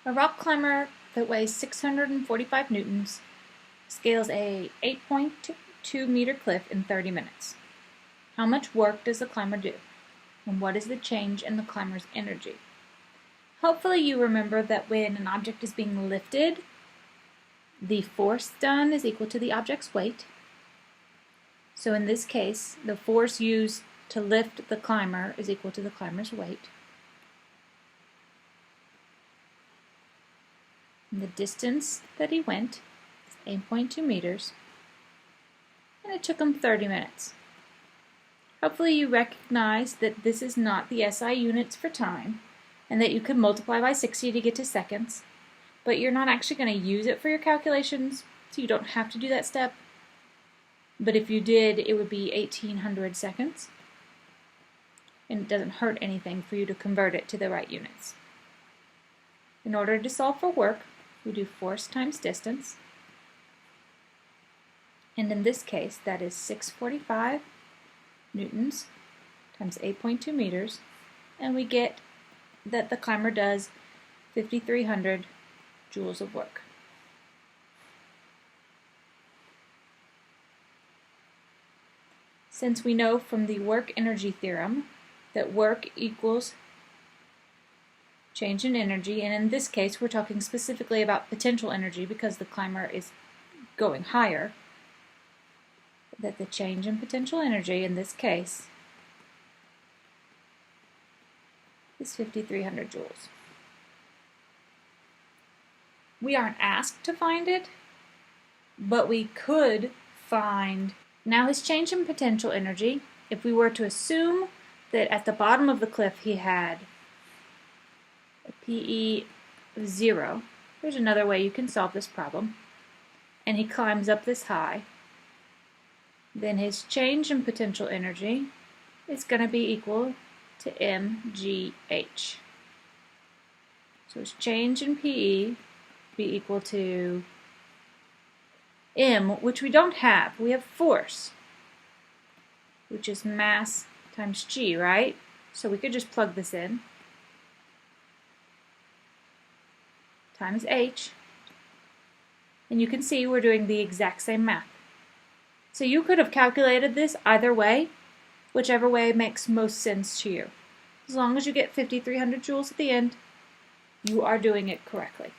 A rock climber that weighs 645 newtons scales a 8.2 meter cliff in 30 minutes. How much work does the climber do? And what is the change in the climber's energy? Hopefully you remember that when an object is being lifted, the force done is equal to the object's weight. So in this case, the force used to lift the climber is equal to the climber's weight. And the distance that he went is 8.2 meters, and it took him 30 minutes. Hopefully you recognize that this is not the SI units for time, and that you can multiply by 60 to get to seconds, but you're not actually going to use it for your calculations, so you don't have to do that step. But if you did, it would be 1800 seconds, and it doesn't hurt anything for you to convert it to the right units. In order to solve for work, we do force times distance, and in this case that is 645 newtons times 8.2 meters, and we get that the climber does 5,300 joules of work. Since we know from the work energy theorem that work equals change in energy, and in this case we're talking specifically about potential energy because the climber is going higher, that the change in potential energy in this case is 5,300 joules. We aren't asked to find it, but we could find now his change in potential energy. If we were to assume that at the bottom of the cliff he had a PE of 0, there's another way you can solve this problem, and he climbs up this high, then his change in potential energy is going to be equal to mgh. So his change in PE be equal to m, which we don't have. We have force, which is mass times g, right? So we could just plug this in. Times h. And you can see we're doing the exact same math. So you could have calculated this either way, whichever way makes most sense to you. As long as you get 5,300 joules at the end, you are doing it correctly.